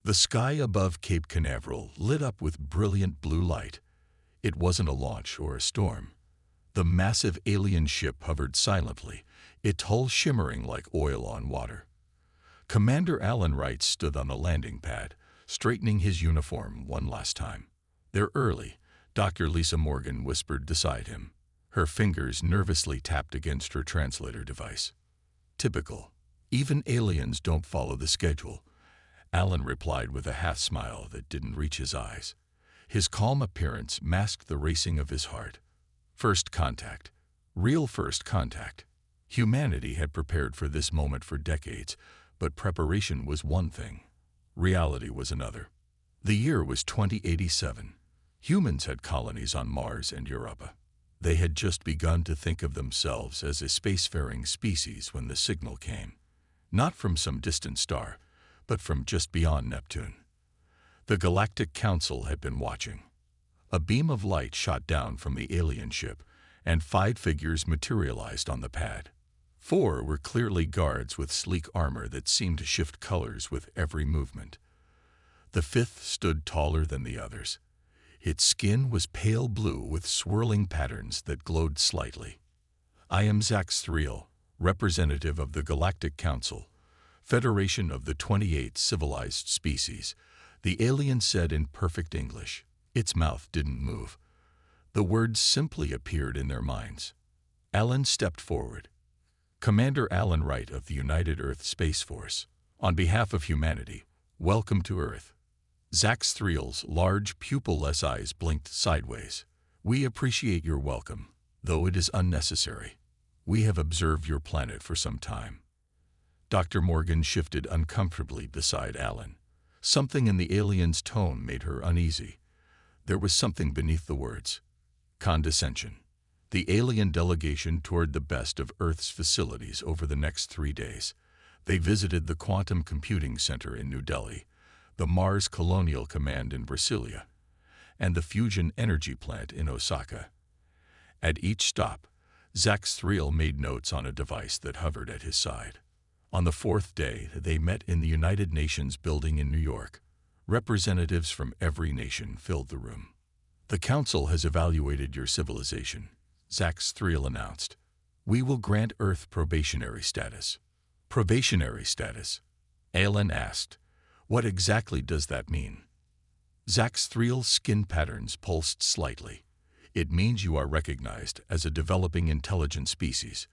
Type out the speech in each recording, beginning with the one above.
The sky above Cape Canaveral lit up with brilliant blue light. It wasn't a launch or a storm. The massive alien ship hovered silently, its hull shimmering like oil on water. Commander Alan Wright stood on the landing pad, straightening his uniform one last time. "They're early," Dr. Lisa Morgan whispered beside him. Her fingers nervously tapped against her translator device. "Typical. Even aliens don't follow the schedule," Alan replied with a half-smile that didn't reach his eyes. His calm appearance masked the racing of his heart. First contact. Real first contact. Humanity had prepared for this moment for decades, but preparation was one thing. Reality was another. The year was 2087. Humans had colonies on Mars and Europa. They had just begun to think of themselves as a spacefaring species when the signal came. Not from some distant star, but from just beyond Neptune. The Galactic Council had been watching. A beam of light shot down from the alien ship, and 5 figures materialized on the pad. 4 were clearly guards with sleek armor that seemed to shift colors with every movement. The 5th stood taller than the others. Its skin was pale blue with swirling patterns that glowed slightly. "I am Zax Thriel, representative of the Galactic Council, Federation of the 28 civilized species," the alien said in perfect English. Its mouth didn't move. The words simply appeared in their minds. Alan stepped forward. "Commander Alan Wright of the United Earth Space Force, on behalf of humanity, welcome to Earth." Zax Thriel's large, pupil-less eyes blinked sideways. "We appreciate your welcome, though it is unnecessary. We have observed your planet for some time." Dr. Morgan shifted uncomfortably beside Alan. Something in the alien's tone made her uneasy. There was something beneath the words. Condescension. The alien delegation toured the best of Earth's facilities over the next 3 days. They visited the Quantum Computing Center in New Delhi, the Mars Colonial Command in Brasilia, and the Fusion Energy Plant in Osaka. At each stop, Zax Thriel made notes on a device that hovered at his side. On the 4th day, they met in the United Nations building in New York. Representatives from every nation filled the room. "The Council has evaluated your civilization," Zax Thriel announced. "We will grant Earth probationary status." "Probationary status?" Alan asked. "What exactly does that mean?" Zax Thriel's skin patterns pulsed slightly. "It means you are recognized as a developing intelligent species.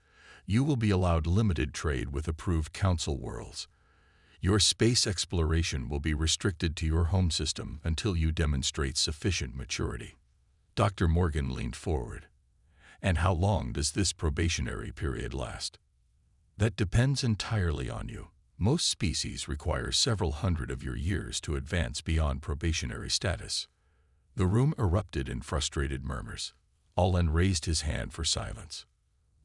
You will be allowed limited trade with approved Council worlds. Your space exploration will be restricted to your home system until you demonstrate sufficient maturity." Dr. Morgan leaned forward. "And how long does this probationary period last?" "That depends entirely on you. Most species require several hundred of your years to advance beyond probationary status." The room erupted in frustrated murmurs. Alan raised his hand for silence.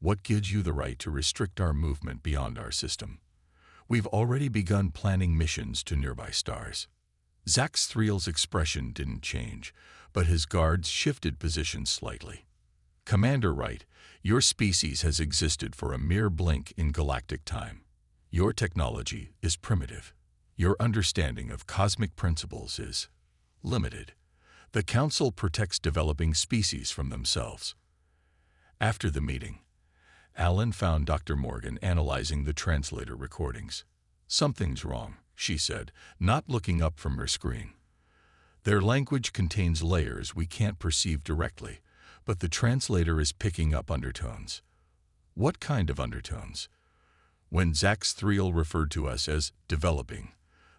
"What gives you the right to restrict our movement beyond our system? We've already begun planning missions to nearby stars." Zax Thriel's expression didn't change, but his guards shifted positions slightly. "Commander Wright, your species has existed for a mere blink in galactic time. Your technology is primitive. Your understanding of cosmic principles is limited. The Council protects developing species from themselves." After the meeting, Alan found Dr. Morgan analyzing the translator recordings. "Something's wrong," she said, not looking up from her screen. "Their language contains layers we can't perceive directly, but the translator is picking up undertones." "What kind of undertones?" When Zax Thriel referred to us as developing,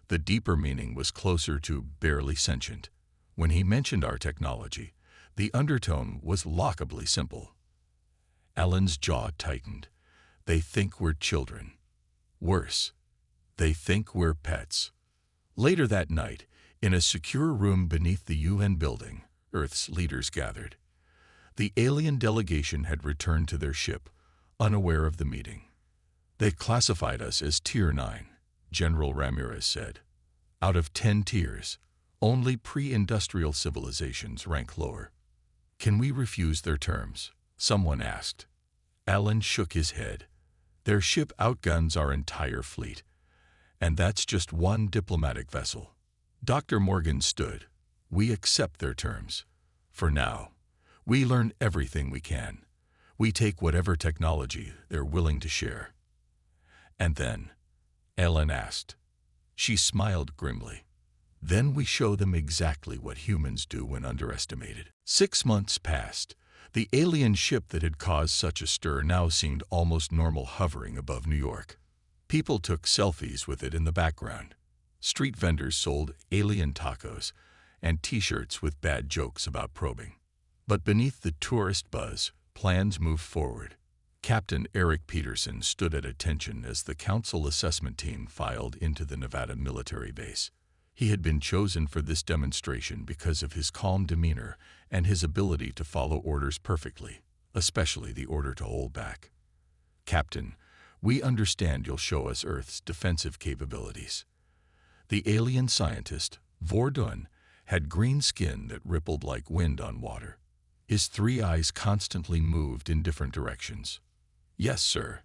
the deeper meaning was closer to barely sentient. When he mentioned our technology, the undertone was laughably simple. Alan's jaw tightened. "They think we're children. Worse, they think we're pets." Later that night, in a secure room beneath the UN building, Earth's leaders gathered. The alien delegation had returned to their ship, unaware of the meeting. "They classified us as Tier 9, General Ramirez said. "Out of 10 tiers, only pre-industrial civilizations rank lower." "Can we refuse their terms?" someone asked. Alan shook his head. "Their ship outguns our entire fleet, and that's just one diplomatic vessel. Dr. Morgan stood. We accept their terms. For now, we learn everything we can. We take whatever technology they're willing to share. And then, Ellen asked. She smiled grimly. Then we show them exactly what humans do when underestimated. 6 months passed. The alien ship that had caused such a stir now seemed almost normal, hovering above New York. People took selfies with it in the background. Street vendors sold alien tacos and T-shirts with bad jokes about probing. But beneath the tourist buzz, plans moved forward. Captain Eric Peterson stood at attention as the council assessment team filed into the Nevada military base. He had been chosen for this demonstration because of his calm demeanor and his ability to follow orders perfectly, especially the order to hold back. Captain, we understand you'll show us Earth's defensive capabilities. The alien scientist, Vordun, had green skin that rippled like wind on water. His 3 eyes constantly moved in different directions. Yes, sir.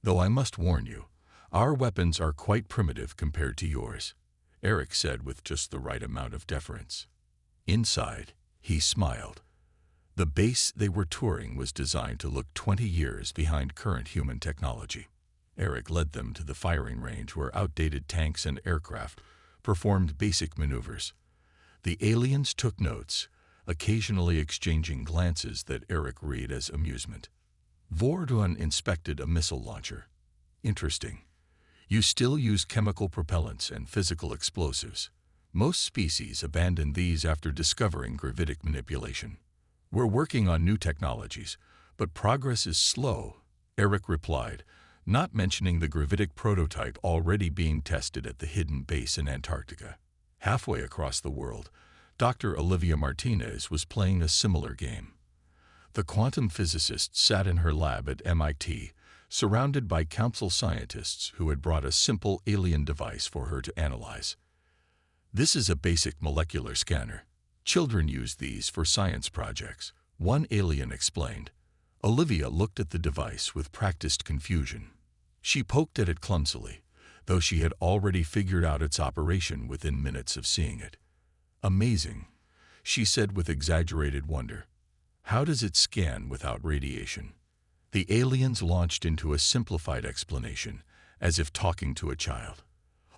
Though I must warn you, our weapons are quite primitive compared to yours, Eric said with just the right amount of deference. Inside, he smiled. The base they were touring was designed to look 20 years behind current human technology. Eric led them to the firing range where outdated tanks and aircraft performed basic maneuvers. The aliens took notes, occasionally exchanging glances that Eric read as amusement. Vordun inspected a missile launcher. Interesting. You still use chemical propellants and physical explosives. Most species abandon these after discovering gravitic manipulation. We're working on new technologies, but progress is slow, Eric replied, not mentioning the gravitic prototype already being tested at the hidden base in Antarctica. Halfway across the world, Dr. Olivia Martinez was playing a similar game. The quantum physicist sat in her lab at MIT, surrounded by council scientists who had brought a simple alien device for her to analyze. This is a basic molecular scanner. Children use these for science projects, one alien explained. Olivia looked at the device with practiced confusion. She poked at it clumsily, though she had already figured out its operation within minutes of seeing it. Amazing, she said with exaggerated wonder. How does it scan without radiation? The aliens launched into a simplified explanation, as if talking to a child.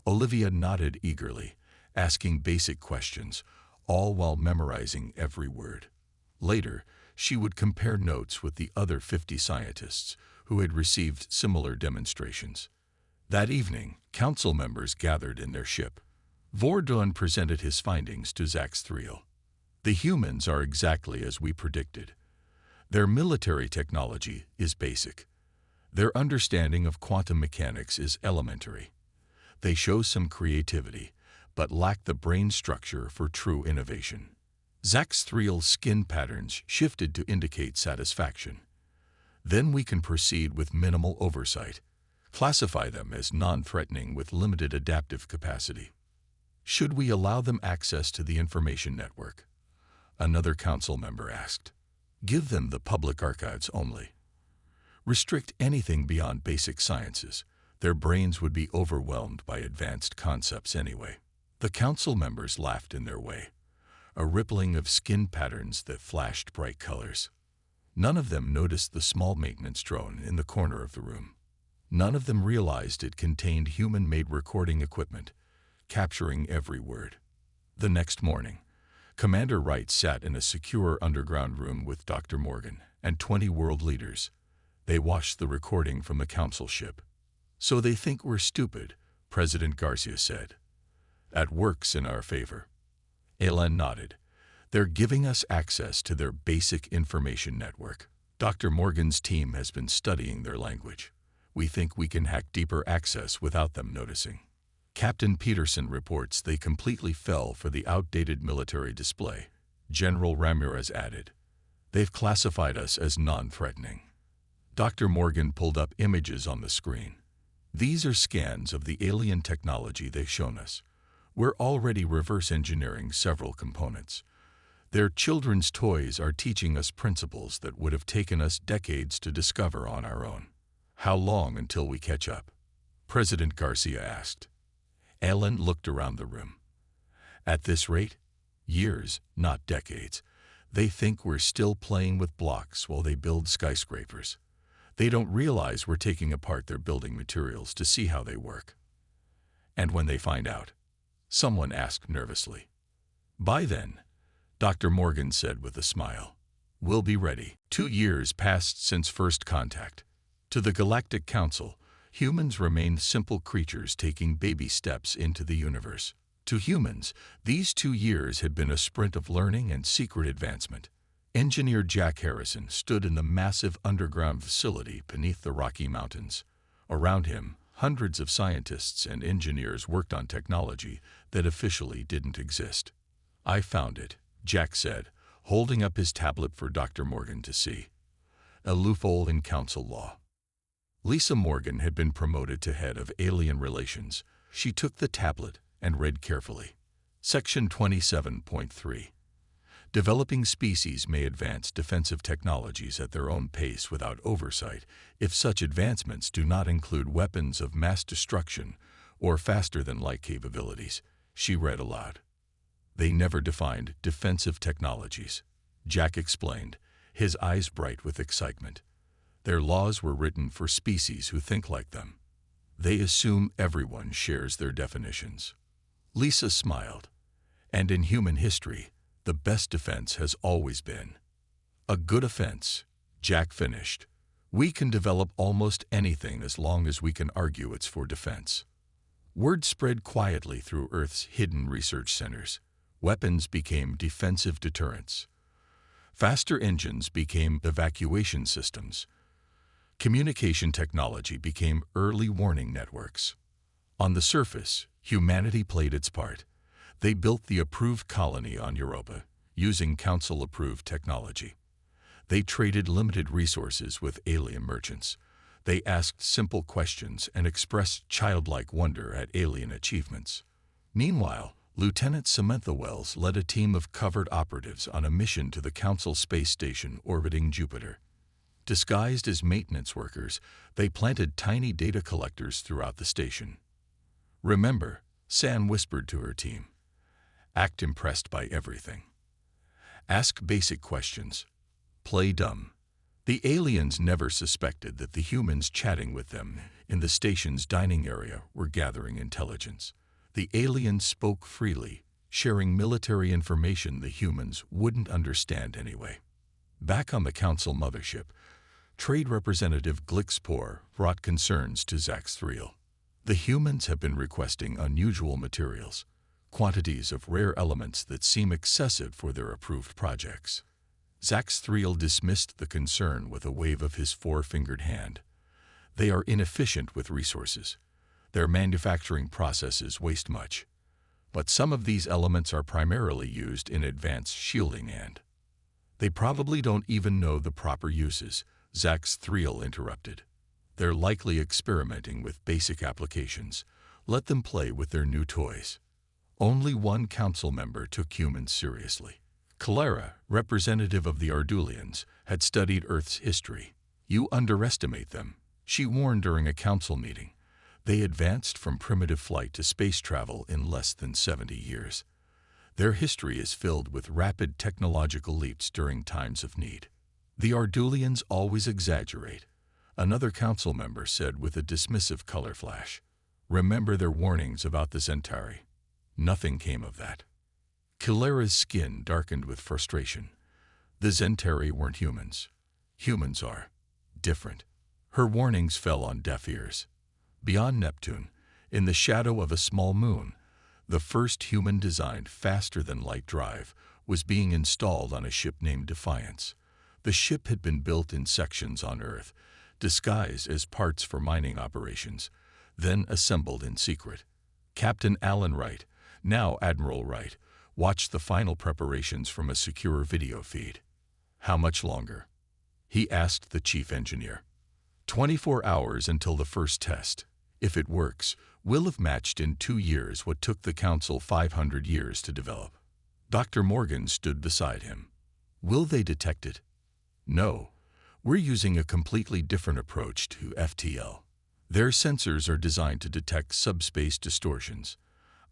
Olivia nodded eagerly, asking basic questions, all while memorizing every word. Later, she would compare notes with the other 50 scientists who had received similar demonstrations. That evening, council members gathered in their ship. Vordun presented his findings to Zaxthriel. The humans are exactly as we predicted. Their military technology is basic. Their understanding of quantum mechanics is elementary. They show some creativity, but lack the brain structure for true innovation. Zaxthriel's skin patterns shifted to indicate satisfaction. Then we can proceed with minimal oversight. Classify them as non-threatening with limited adaptive capacity. Should we allow them access to the information network? Another council member asked. Give them the public archives only. Restrict anything beyond basic sciences. Their brains would be overwhelmed by advanced concepts anyway. The council members laughed in their way, a rippling of skin patterns that flashed bright colors. None of them noticed the small maintenance drone in the corner of the room. None of them realized it contained human-made recording equipment, capturing every word. The next morning, Commander Wright sat in a secure underground room with Dr. Morgan and 20 world leaders. They watched the recording from the council ship. So they think we're stupid, President Garcia said. That works in our favor. Ellen nodded. They're giving us access to their basic information network. Dr. Morgan's team has been studying their language. We think we can hack deeper access without them noticing. Captain Peterson reports they completely fell for the outdated military display. General Ramirez added, They've classified us as non-threatening. Dr. Morgan pulled up images on the screen. These are scans of the alien technology they've shown us. We're already reverse engineering several components. Their children's toys are teaching us principles that would have taken us decades to discover on our own. How long until we catch up? President Garcia asked. Ellen looked around the room. At this rate, years, not decades. They think we're still playing with blocks while they build skyscrapers. They don't realize we're taking apart their building materials to see how they work. And when they find out, someone asked nervously. By then, Dr. Morgan said with a smile, we'll be ready. 2 years passed since first contact. To the Galactic Council, humans remained simple creatures taking baby steps into the universe. To humans, these 2 years had been a sprint of learning and secret advancement. Engineer Jack Harrison stood in the massive underground facility beneath the Rocky Mountains. Around him, hundreds of scientists and engineers worked on technology that officially didn't exist. I found it, Jack said, holding up his tablet for Dr. Morgan to see. A loophole in council law. Lisa Morgan had been promoted to head of alien relations. She took the tablet and read carefully. Section 27.3. Developing species may advance defensive technologies at their own pace without oversight if such advancements do not include weapons of mass destruction or faster-than-light capabilities, she read aloud. They never defined defensive technologies, Jack explained, his eyes bright with excitement. Their laws were written for species who think like them. They assume everyone shares their definitions. Lisa smiled. And in human history, the best defense has always been a good offense, Jack finished. We can develop almost anything as long as we can argue it's for defense. Word spread quietly through Earth's hidden research centers. Weapons became defensive deterrents. Faster engines became evacuation systems. Communication technology became early warning networks. On the surface, humanity played its part. They built the approved colony on Europa, using council-approved technology. They traded limited resources with alien merchants. They asked simple questions and expressed childlike wonder at alien achievements. Meanwhile, Lieutenant Samantha Wells led a team of covert operatives on a mission to the Council space station orbiting Jupiter. Disguised as maintenance workers, they planted tiny data collectors throughout the station. Remember, Sam whispered to her team. Act impressed by everything. Ask basic questions. Play dumb. The aliens never suspected that the humans chatting with them in the station's dining area were gathering intelligence. The aliens spoke freely, sharing military information the humans wouldn't understand anyway. Back on the council mothership, Trade Representative Glixpor brought concerns to Zaxthriel. The humans have been requesting unusual materials, quantities of rare elements that seem excessive for their approved projects. Zaxthriel dismissed the concern with a wave of his four-fingered hand. They are inefficient with resources. Their manufacturing processes waste much. But some of these elements are primarily used in advanced shielding and they probably don't even know the proper uses, Zaxthriel interrupted. They're likely experimenting with basic applications. Let them play with their new toys. Only one council member took humans seriously. Clara, representative of the Ardulians, had studied Earth's history. You underestimate them, she warned during a council meeting. They advanced from primitive flight to space travel in less than 70 years. Their history is filled with rapid technological leaps during times of need. The Ardulians always exaggerate, another council member said with a dismissive color flash. Remember their warnings about the Centauri. Nothing came of that. Kilara's skin darkened with frustration. The Centauri weren't humans. Humans are different. Her warnings fell on deaf ears. Beyond Neptune, in the shadow of a small moon, the first human-designed faster-than-light drive was being installed on a ship named Defiance. The ship had been built in sections on Earth, disguised as parts for mining operations, then assembled in secret. Captain Alan Wright, now Admiral Wright, watched the final preparations from a secure video feed. How much longer? He asked the chief engineer. 24 hours until the first test. If it works, we'll have matched in 2 years what took the Council 500 years to develop. Dr. Morgan stood beside him. Will they detect it? No. We're using a completely different approach to FTL. Their sensors are designed to detect subspace distortions.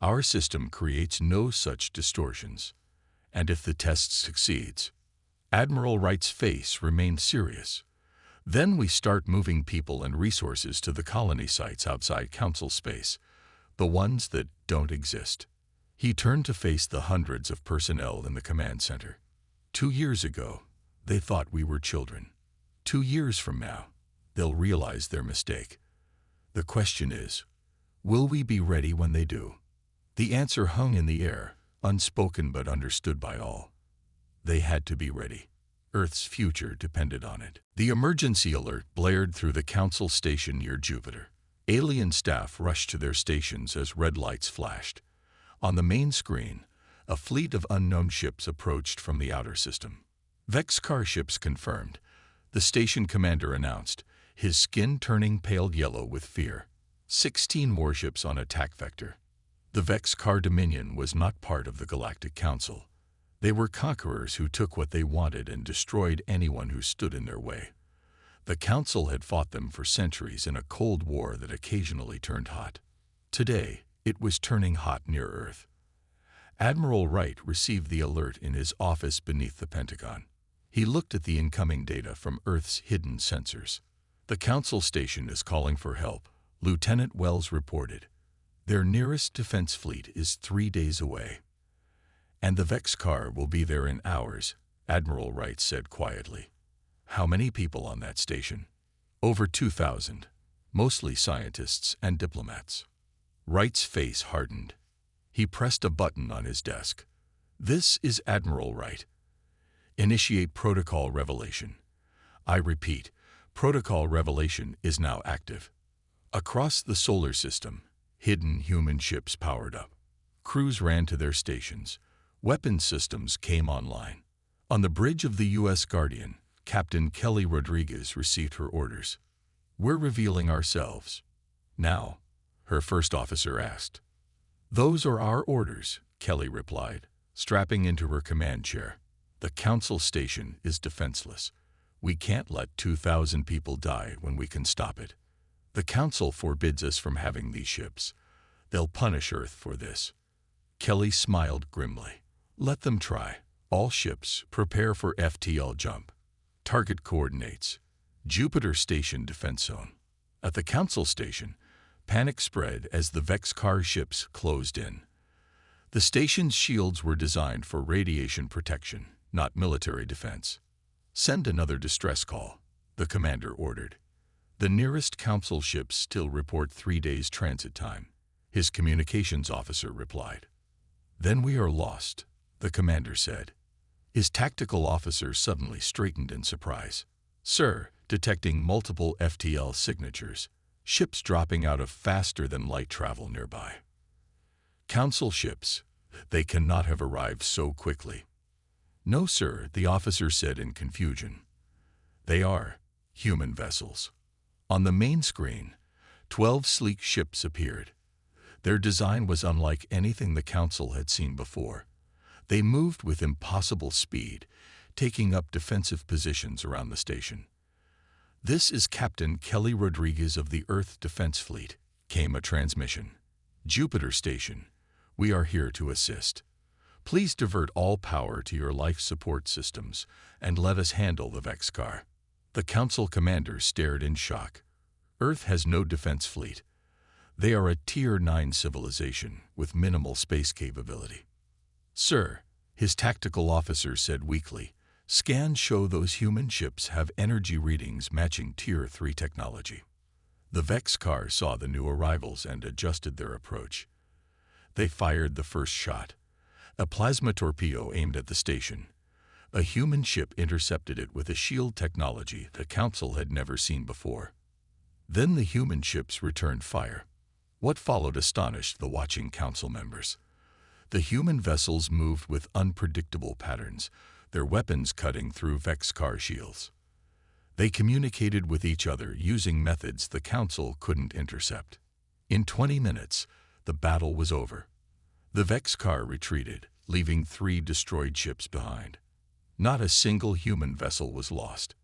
Our system creates no such distortions. And if the test succeeds, Admiral Wright's face remained serious. Then we start moving people and resources to the colony sites outside Council space, the ones that don't exist. He turned to face the hundreds of personnel in the command center. 2 years ago, they thought we were children. 2 years from now, they'll realize their mistake. The question is, will we be ready when they do? The answer hung in the air, unspoken but understood by all. They had to be ready. Earth's future depended on it. The emergency alert blared through the Council station near Jupiter. Alien staff rushed to their stations as red lights flashed. On the main screen, a fleet of unknown ships approached from the outer system. Vex-Car ships confirmed. The station commander announced, his skin turning pale yellow with fear. 16 warships on attack vector. The Vex-Car Dominion was not part of the Galactic Council. They were conquerors who took what they wanted and destroyed anyone who stood in their way. The Council had fought them for centuries in a cold war that occasionally turned hot. Today, it was turning hot near Earth. Admiral Wright received the alert in his office beneath the Pentagon. He looked at the incoming data from Earth's hidden sensors. The Council station is calling for help, Lieutenant Wells reported. Their nearest defense fleet is 3 days away. And the Vex-Car will be there in hours, Admiral Wright said quietly. How many people on that station? Over 2,000, mostly scientists and diplomats. Wright's face hardened. He pressed a button on his desk. This is Admiral Wright. Initiate protocol revelation. I repeat, protocol revelation is now active. Across the solar system, hidden human ships powered up. Crews ran to their stations. Weapon systems came online. On the bridge of the U.S. Guardian, Captain Kelly Rodriguez received her orders. We're revealing ourselves. Now, her first officer asked. Those are our orders, Kelly replied, strapping into her command chair. The Council station is defenseless. We can't let 2,000 people die when we can stop it. The Council forbids us from having these ships. They'll punish Earth for this. Kelly smiled grimly. Let them try. All ships prepare for FTL jump. Target coordinates. Jupiter Station Defense Zone. At the Council station, panic spread as the Vex-Car ships closed in. The station's shields were designed for radiation protection, not military defense. Send another distress call, the commander ordered. The nearest Council ships still report 3 days transit time, his communications officer replied. Then we are lost, the commander said. His tactical officer suddenly straightened in surprise. Sir, detecting multiple FTL signatures, ships dropping out of faster-than-light travel nearby. Council ships, they cannot have arrived so quickly. No, sir, the officer said in confusion. They are human vessels. On the main screen, 12 sleek ships appeared. Their design was unlike anything the Council had seen before. They moved with impossible speed, taking up defensive positions around the station. This is Captain Kelly Rodriguez of the Earth Defense Fleet, came a transmission. Jupiter Station, we are here to assist. Please divert all power to your life support systems and let us handle the Vex-Car. The Council commander stared in shock. Earth has no defense fleet. They are a Tier 9 civilization with minimal space capability. Sir, his tactical officer said weakly, scans show those human ships have energy readings matching Tier 3 technology. The Vex-Car saw the new arrivals and adjusted their approach. They fired the first shot. A plasma torpedo aimed at the station. A human ship intercepted it with a shield technology the Council had never seen before. Then the human ships returned fire. What followed astonished the watching Council members. The human vessels moved with unpredictable patterns, their weapons cutting through Vex-Car shields. They communicated with each other using methods the Council couldn't intercept. In 20 minutes, the battle was over. The Vex-Car retreated, leaving 3 destroyed ships behind. Not a single human vessel was lost.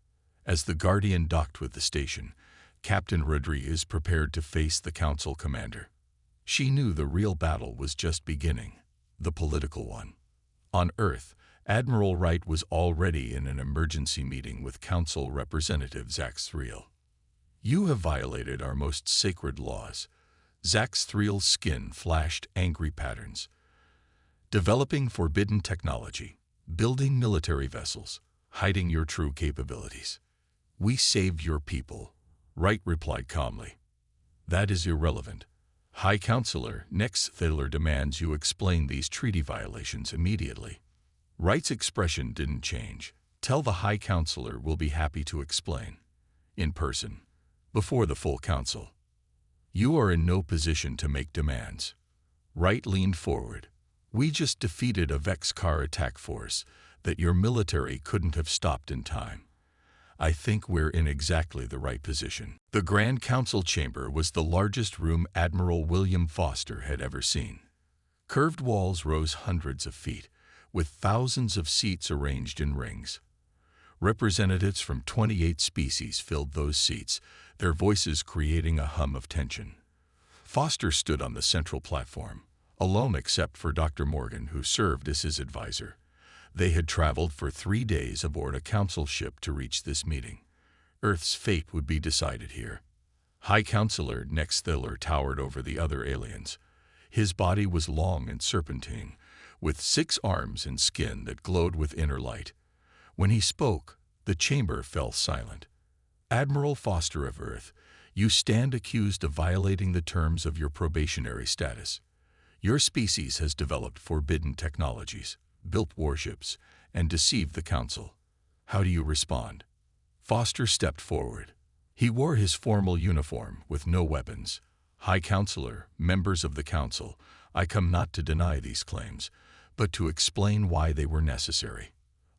As the Guardian docked with the station, Captain Rodriguez prepared to face the Council commander. She knew the real battle was just beginning, the political one. On Earth, Admiral Wright was already in an emergency meeting with Council Representative Zaxthriel. "You have violated our most sacred laws." Zaxthriel's skin flashed angry patterns. "Developing forbidden technology, building military vessels, hiding your true capabilities. We saved your people," Wright replied calmly. "That is irrelevant. High Counselor Nexthaler demands you explain these treaty violations immediately." Wright's expression didn't change. "Tell the High Counselor we'll be happy to explain. In person. Before the full council. You are in no position to make demands." Wright leaned forward. "We just defeated a Vexcar attack force that your military couldn't have stopped in time. I think we're in exactly the right position." The Grand Council chamber was the largest room Admiral William Foster had ever seen. Curved walls rose hundreds of feet, with thousands of seats arranged in rings. Representatives from 28 species filled those seats, their voices creating a hum of tension. Foster stood on the central platform, alone except for Dr. Morgan, who served as his advisor. They had traveled for 3 days aboard a council ship to reach this meeting. Earth's fate would be decided here. High Counselor Nexthaler towered over the other aliens. His body was long and serpentine, with 6 arms and skin that glowed with inner light. When he spoke, the chamber fell silent. "Admiral Foster of Earth, you stand accused of violating the terms of your probationary status. Your species has developed forbidden technologies, built warships, and deceived the Council. How do you respond?" Foster stepped forward. He wore his formal uniform with no weapons. "High Counselor, members of the Council, I come not to deny these claims, but to explain why they were necessary."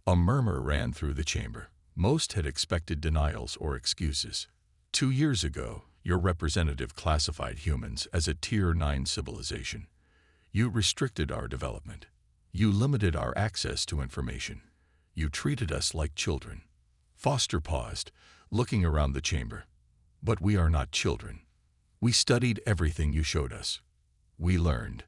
A murmur ran through the chamber. Most had expected denials or excuses. 2 years ago, your representative classified humans as a Tier 9 civilization. You restricted our development. You limited our access to information. You treated us like children. Foster paused, looking around the chamber. "But we are not children. We studied everything you showed us. We learned.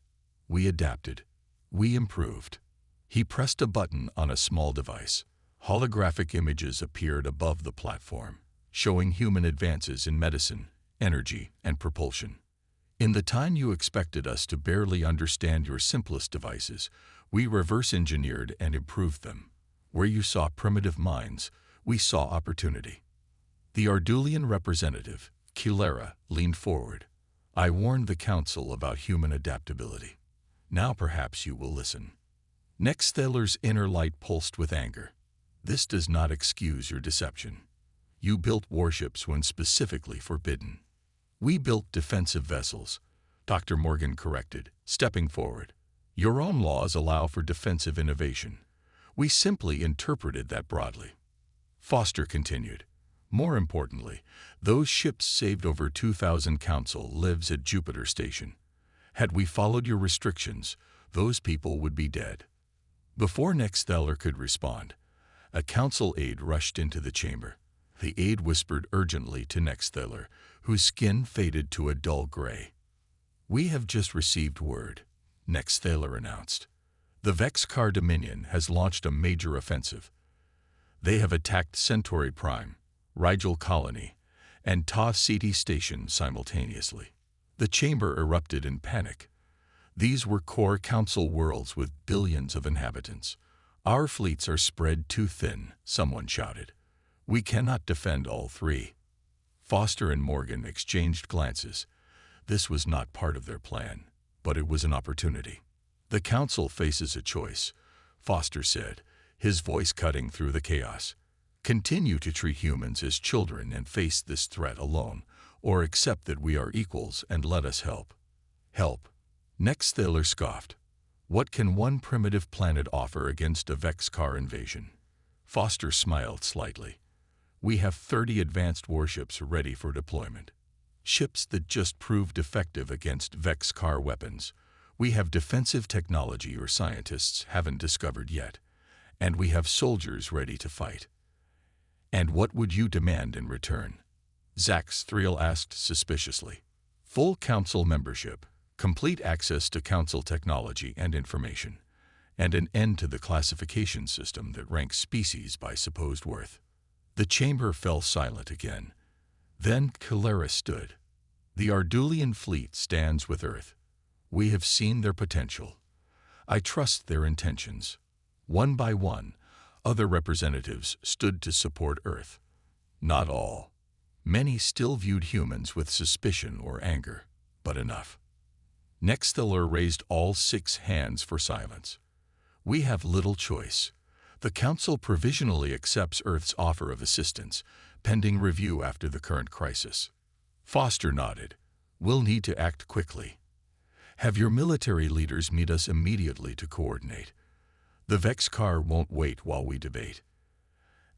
We adapted. We improved." He pressed a button on a small device. Holographic images appeared above the platform, showing human advances in medicine, energy, and propulsion. "In the time you expected us to barely understand your simplest devices, we reverse-engineered and improved them. Where you saw primitive minds, we saw opportunity." The Ardulian representative, Kilera, leaned forward. "I warned the Council about human adaptability. Now perhaps you will listen." Nexthaler's inner light pulsed with anger. "This does not excuse your deception. You built warships when specifically forbidden." "We built defensive vessels," Dr. Morgan corrected, stepping forward. "Your own laws allow for defensive innovation. We simply interpreted that broadly." Foster continued. "More importantly, those ships saved over 2,000 Council lives at Jupiter Station. Had we followed your restrictions, those people would be dead." Before Nexthaler could respond, a Council aide rushed into the chamber. The aide whispered urgently to Nexthaler, whose skin faded to a dull gray. "We have just received word," Nexthaler announced. "The Vexcar Dominion has launched a major offensive. They have attacked Centauri Prime, Rigel Colony, and Ta Ceti Station simultaneously." The chamber erupted in panic. These were core Council worlds with billions of inhabitants. "Our fleets are spread too thin," someone shouted. "We cannot defend all 3. Foster and Morgan exchanged glances. This was not part of their plan, but it was an opportunity. "The Council faces a choice," Foster said, his voice cutting through the chaos. "Continue to treat humans as children and face this threat alone, or accept that we are equals and let us help." "Help?" Nexthaler scoffed. "What can one primitive planet offer against a Vexcar invasion?" Foster smiled slightly. "We have 30 advanced warships ready for deployment. Ships that just proved effective against Vexcar weapons. We have defensive technology your scientists haven't discovered yet. And we have soldiers ready to fight." "And what would you demand in return?" Zaxthriel asked suspiciously. "Full Council membership," complete access to Council technology and information, and an end to the classification system that ranks species by supposed worth. The chamber fell silent again. Then Calera stood. The Ardulian fleet stands with Earth. We have seen their potential. I trust their intentions. One by one, other representatives stood to support Earth. Not all. Many still viewed humans with suspicion or anger, but enough. Nextiller raised all 6 hands for silence. We have little choice. The Council provisionally accepts Earth's offer of assistance, pending review after the current crisis. Foster nodded. We'll need to act quickly. Have your military leaders meet us immediately to coordinate. The Vex car won't wait while we debate.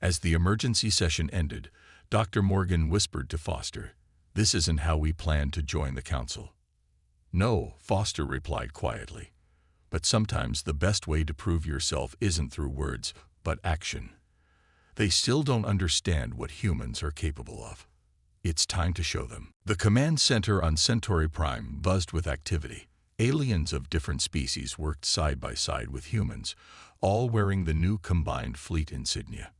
As the emergency session ended, Dr. Morgan whispered to Foster, "This isn't how we plan to join the Council." "No," Foster replied quietly. "But sometimes the best way to prove yourself isn't through words, but action." They still don't understand what humans are capable of. It's time to show them. The command center on Centauri Prime buzzed with activity. Aliens of different species worked side by side with humans, all wearing the new combined fleet insignia.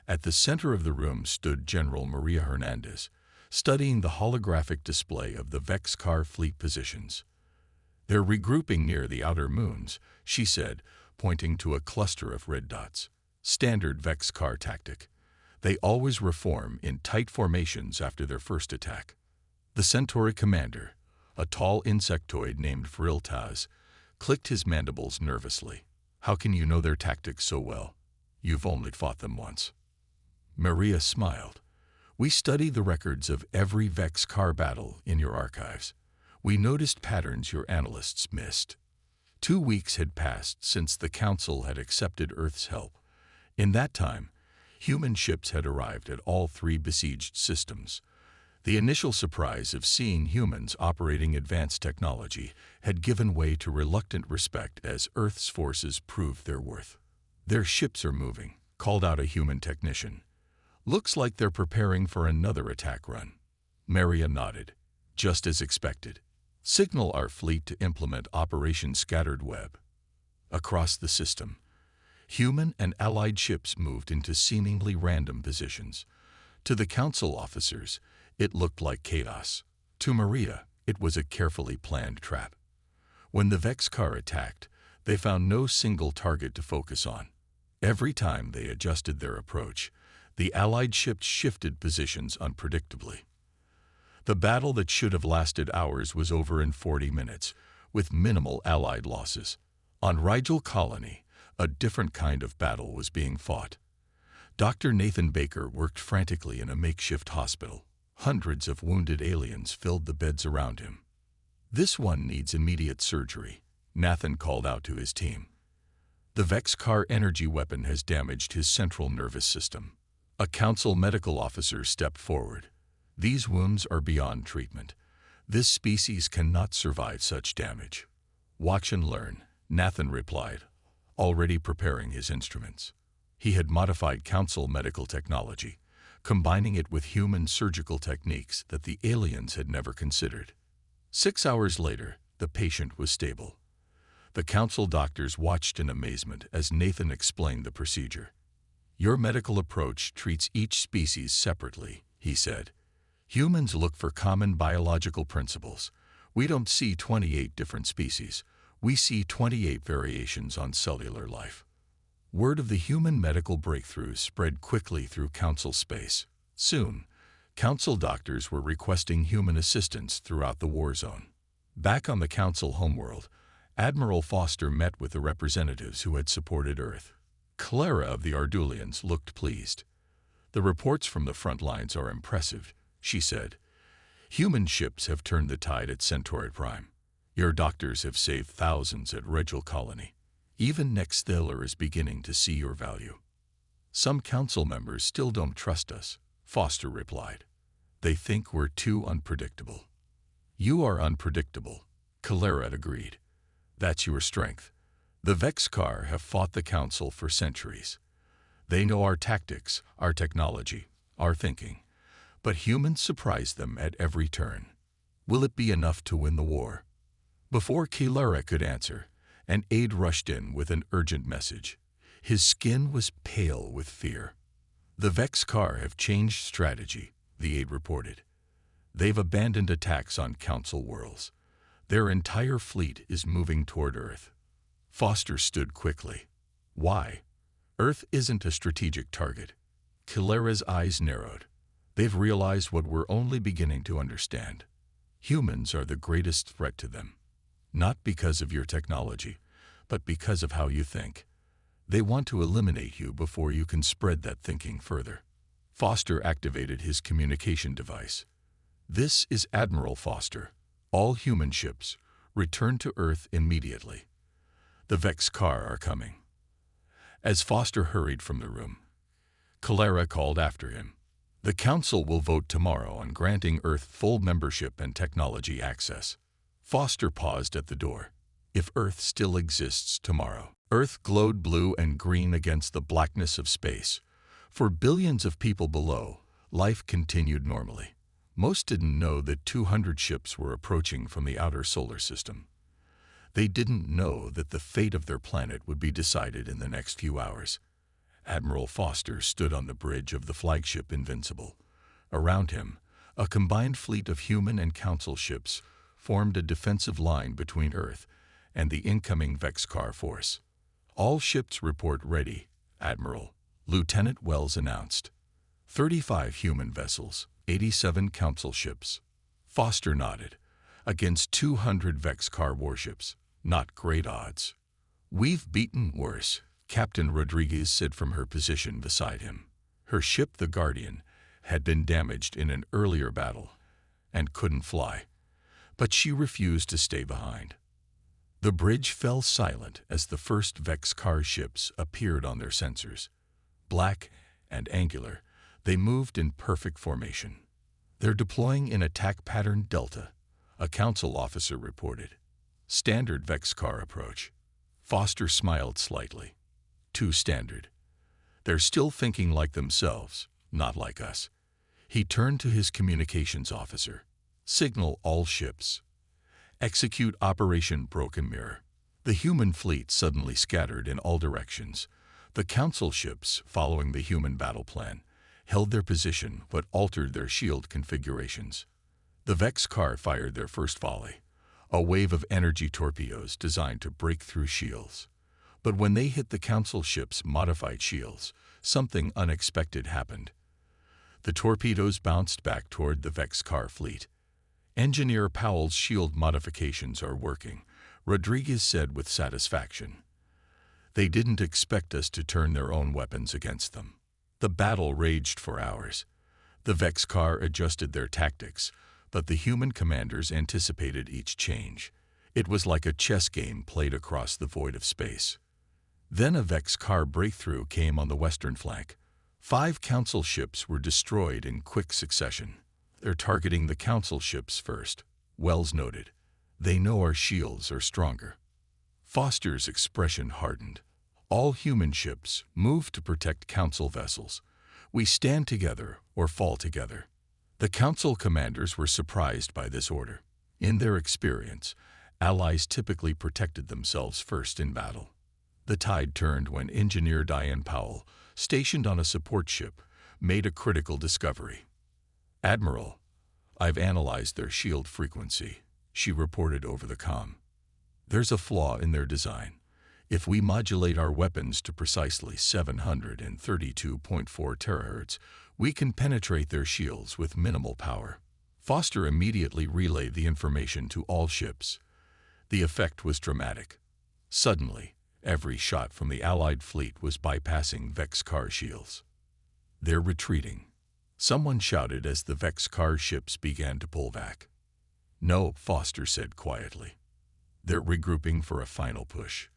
At the center of the room stood General Maria Hernandez, studying the holographic display of the Vex car fleet positions. "They're regrouping near the outer moons," she said, pointing to a cluster of red dots. "Standard Vex car tactic. They always reform in tight formations after their first attack." The Centauri commander, a tall insectoid named Friltaz, clicked his mandibles nervously. "How can you know their tactics so well? You've only fought them once." Maria smiled. "We study the records of every Vex car battle in your archives. We noticed patterns your analysts missed." 2 weeks had passed since the Council had accepted Earth's help. In that time, human ships had arrived at all 3 besieged systems. The initial surprise of seeing humans operating advanced technology had given way to reluctant respect as Earth's forces proved their worth. "Their ships are moving," called out a human technician. "Looks like they're preparing for another attack run." Maria nodded. "Just as expected. Signal our fleet to implement Operation Scattered Web." Across the system, human and allied ships moved into seemingly random positions. To the Council officers, it looked like chaos. To Maria, it was a carefully planned trap. When the Vex car attacked, they found no single target to focus on. Every time they adjusted their approach, the Allied ships shifted positions unpredictably. The battle that should have lasted hours was over in 40 minutes, with minimal Allied losses. On Rigel Colony, a different kind of battle was being fought. Dr. Nathan Baker worked frantically in a makeshift hospital. Hundreds of wounded aliens filled the beds around him. "This one needs immediate surgery," Nathan called out to his team. "The Vex car energy weapon has damaged his central nervous system." A Council medical officer stepped forward. "These wounds are beyond treatment. This species cannot survive such damage." "Watch and learn," Nathan replied, already preparing his instruments. He had modified Council medical technology, combining it with human surgical techniques that the aliens had never considered. 6 hours later, the patient was stable. The Council doctors watched in amazement as Nathan explained the procedure. "Your medical approach treats each species separately," he said. "Humans look for common biological principles. We don't see 28 different species. We see 28 variations on cellular life." Word of the human medical breakthroughs spread quickly through Council space. Soon, Council doctors were requesting human assistance throughout the war zone. Back on the Council homeworld, Admiral Foster met with the representatives who had supported Earth. Clara of the Ardulians looked pleased. "The reports from the front lines are impressive," she said. "Human ships have turned the tide at Centauri Prime. Your doctors have saved thousands at Rigel Colony. Even Nextiller is beginning to see your value." "Some Council members still don't trust us," Foster replied. "They think we're too unpredictable." "You are unpredictable," Clara agreed. "That's your strength. The Vex car have fought the Council for centuries. They know our tactics, our technology, our thinking. But humans surprise them at every turn. Will it be enough to win the war?" Before Kilara could answer, an aide rushed in with an urgent message. His skin was pale with fear. "The Vex car have changed strategy," the aide reported. "They've abandoned attacks on Council worlds. Their entire fleet is moving toward Earth." Foster stood quickly. "Why? Earth isn't a strategic target." Kilara's eyes narrowed. "They've realized what we're only beginning to understand. Humans are the greatest threat to them. Not because of your technology, but because of how you think. They want to eliminate you before you can spread that thinking further." Foster activated his communication device. "This is Admiral Foster. All human ships, return to Earth immediately. The Vex car are coming." As Foster hurried from the room, Kilara called after him. "The Council will vote tomorrow on granting Earth full membership and technology access." Foster paused at the door. If Earth still exists tomorrow. Earth glowed blue and green against the blackness of space. For billions of people below, life continued normally. Most didn't know that 200 ships were approaching from the outer solar system. They didn't know that the fate of their planet would be decided in the next few hours. Admiral Foster stood on the bridge of the flagship Invincible. Around him, a combined fleet of human and Council ships formed a defensive line between Earth and the incoming Vexcar force. "All ships report ready, Admiral," Lieutenant Wells announced. 35 human vessels, 87 Council ships. Foster nodded. "Against 200 Vexcar warships. Not great odds." "We've beaten worse," Captain Rodriguez said from her position beside him. Her ship, the Guardian, had been damaged in an earlier battle and couldn't fly. But she refused to stay behind. The bridge fell silent as the first Vex-car ships appeared on their sensors. Black and angular, they moved in perfect formation. "They're deploying in attack pattern Delta," a Council officer reported. "Standard Vex-car approach." Foster smiled slightly. "Too standard. They're still thinking like themselves, not like us." He turned to his communications officer. "Signal all ships. Execute Operation Broken Mirror." The human fleet suddenly scattered in all directions. The Council ships, following the human battle plan, held their position but altered their shield configurations. The Vex car fired their first volley, a wave of energy torpedoes designed to break through shields. But when they hit the Council ships' modified shields, something unexpected happened. The torpedoes bounced back toward the Vex car fleet. "Engineer Powell's shield modifications are working," Rodriguez said with satisfaction. "They didn't expect us to turn their own weapons against them." The battle raged for hours. The Vex car adjusted their tactics, but the human commanders anticipated each change. It was like a chess game played across the void of space. Then a Vex car breakthrough came on the western flank. 5 Council ships were destroyed in quick succession. "They're targeting the Council ships first," Wells noted. "They know our shields are stronger." Foster's expression hardened. "All human ships move to protect Council vessels. We stand together or fall together." The Council commanders were surprised by this order. In their experience, allies typically protected themselves first in battle. The tide turned when Engineer Diane Powell, stationed on a support ship, made a critical discovery. "Admiral, I've analyzed their shield frequency," she reported over the comm. "There's a flaw in their design. If we modulate our weapons to precisely 732.4 terahertz, we can penetrate their shields with minimal power." Foster immediately relayed the information to all ships. The effect was dramatic. Suddenly, every shot from the Allied fleet was bypassing Vex car shields. "They're retreating," someone shouted as the Vex car ships began to pull back. "No," Foster said quietly. "They're regrouping for a final push.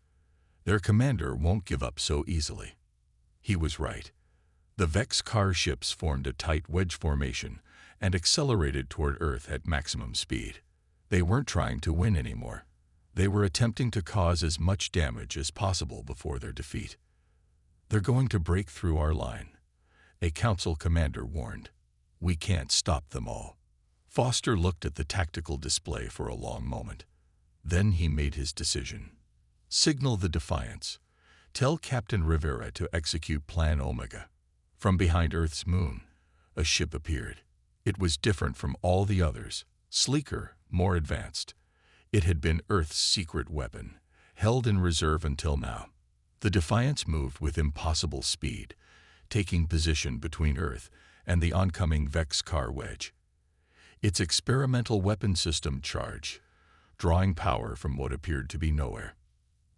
Their commander won't give up so easily." He was right. The Vex car ships formed a tight wedge formation and accelerated toward Earth at maximum speed. They weren't trying to win anymore. They were attempting to cause as much damage as possible before their defeat. "They're going to break through our line," a Council commander warned. "We can't stop them all." Foster looked at the tactical display for a long moment. Then he made his decision. Signal the Defiance. Tell Captain Rivera to execute Plan Omega. From behind Earth's moon, a ship appeared. It was different from all the others, sleeker, more advanced. It had been Earth's secret weapon, held in reserve until now. The Defiance moved with impossible speed, taking position between Earth and the oncoming Vex-Car wedge. Its experimental weapon system charged, drawing power from what appeared to be nowhere.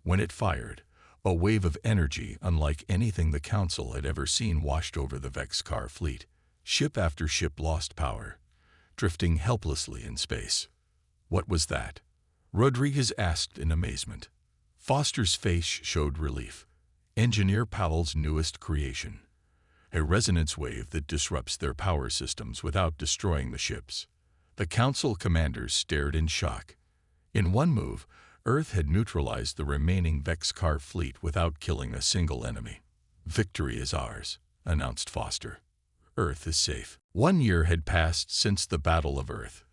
When it fired, a wave of energy unlike anything the Council had ever seen washed over the Vex-Car fleet. Ship after ship lost power, drifting helplessly in space. What was that? Rodriguez asked in amazement. Foster's face showed relief. Engineer Powell's newest creation. A resonance wave that disrupts their power systems without destroying the ships. The Council commanders stared in shock. In one move, Earth had neutralized the remaining Vex-Car fleet without killing a single enemy. "Victory is ours," announced Foster. "Earth is safe." 1 year had passed since the Battle of Earth.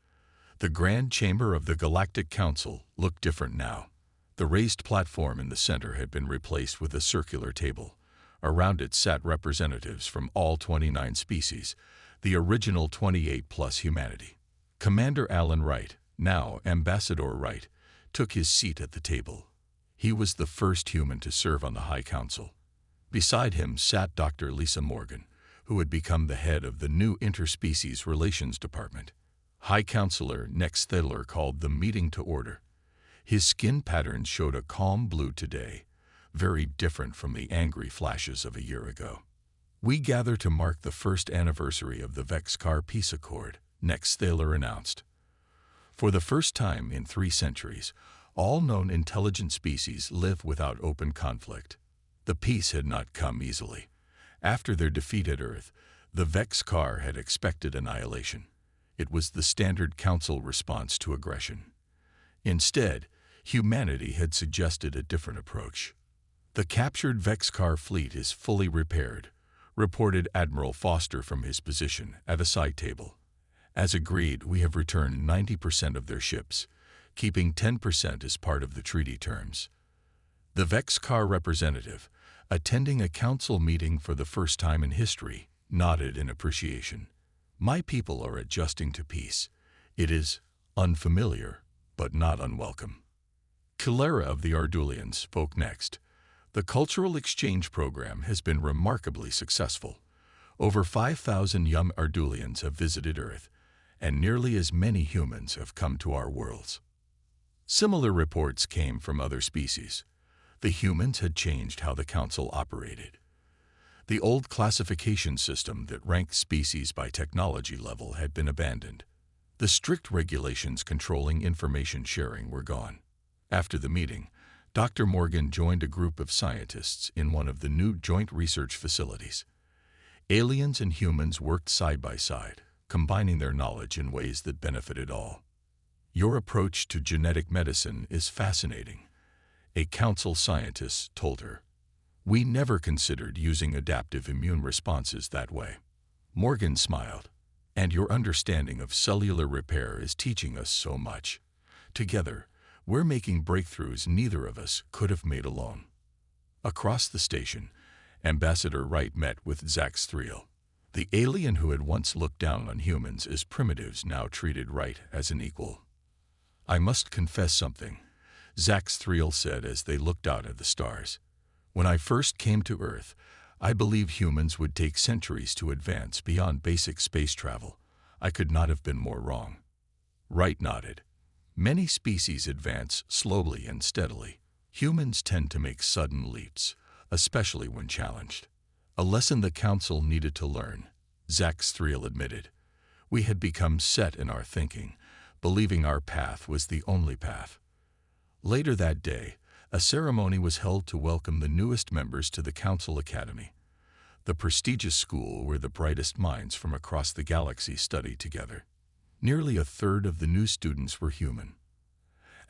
The Grand Chamber of the Galactic Council looked different now. The raised platform in the center had been replaced with a circular table. Around it sat representatives from all 29 species, the original 28 plus humanity. Commander Alan Wright, now Ambassador Wright, took his seat at the table. He was the first human to serve on the High Council. Beside him sat Dr. Lisa Morgan, who had become the head of the new Interspecies Relations Department. High Counselor Nex Thedler called the meeting to order. His skin patterns showed a calm blue today, very different from the angry flashes of a year ago. "We gather to mark the first anniversary of the Vex-Car Peace Accord," Nex Thedler announced. For the first time in 3 centuries, all known intelligent species live without open conflict. The peace had not come easily. After their defeat at Earth, the Vex-Car had expected annihilation. It was the standard Council response to aggression. Instead, humanity had suggested a different approach. "The captured Vex-Car fleet is fully repaired," reported Admiral Foster from his position at a side table. "As agreed, we have returned 90% of their ships, keeping 10% as part of the treaty terms." The Vex-Car representative, attending a council meeting for the first time in history, nodded in appreciation. "My people are adjusting to peace. It is unfamiliar, but not unwelcome." Kilera of the Ardulians spoke next. "The cultural exchange program has been remarkably successful. Over 5,000 young Ardulians have visited Earth, and nearly as many humans have come to our worlds." Similar reports came from other species. The humans had changed how the Council operated. The old classification system that ranked species by technology level had been abandoned. The strict regulations controlling information sharing were gone. After the meeting, Dr. Morgan joined a group of scientists in one of the new joint research facilities. Aliens and humans worked side by side, combining their knowledge in ways that benefited all. "Your approach to genetic medicine is fascinating," a council scientist told her. "We never considered using adaptive immune responses that way." Morgan smiled. "And your understanding of cellular repair is teaching us so much. Together, we're making breakthroughs neither of us could have made alone." Across the station, Ambassador Wright met with Zax Thriel. The alien who had once looked down on humans as primitives now treated Wright as an equal. "I must confess something," Zax Thriel said as they looked out at the stars. "When I first came to Earth, I believed humans would take centuries to advance beyond basic space travel. I could not have been more wrong." Wright nodded. "Many species advance slowly and steadily. Humans tend to make sudden leaps, especially when challenged. A lesson the Council needed to learn," Zax Thriel admitted. "We had become set in our thinking, believing our path was the only path." Later that day, a ceremony was held to welcome the newest members to the Council Academy, the prestigious school where the brightest minds from across the galaxy studied together. Nearly a third of the new students were human.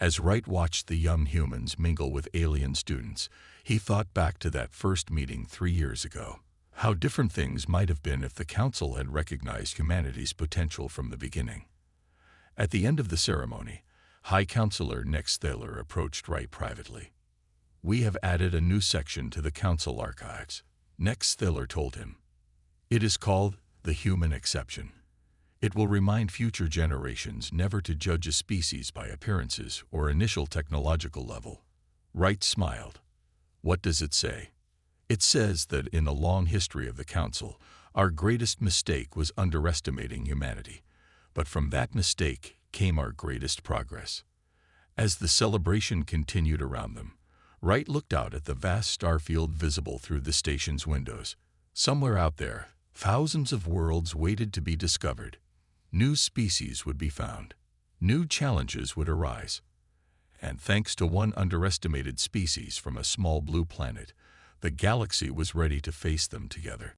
As Wright watched the young humans mingle with alien students, he thought back to that first meeting 3 years ago. How different things might have been if the Council had recognized humanity's potential from the beginning. At the end of the ceremony, High Counselor Nexthaler approached Wright privately. "We have added a new section to the Council archives," Nexthaler told him. "It is called the Human Exception. It will remind future generations never to judge a species by appearances or initial technological level." Wright smiled. "What does it say?" "It says that in a long history of the Council, our greatest mistake was underestimating humanity. But from that mistake came our greatest progress." As the celebration continued around them, Wright looked out at the vast starfield visible through the station's windows. Somewhere out there, thousands of worlds waited to be discovered. New species would be found. New challenges would arise. And thanks to one underestimated species from a small blue planet, the galaxy was ready to face them together.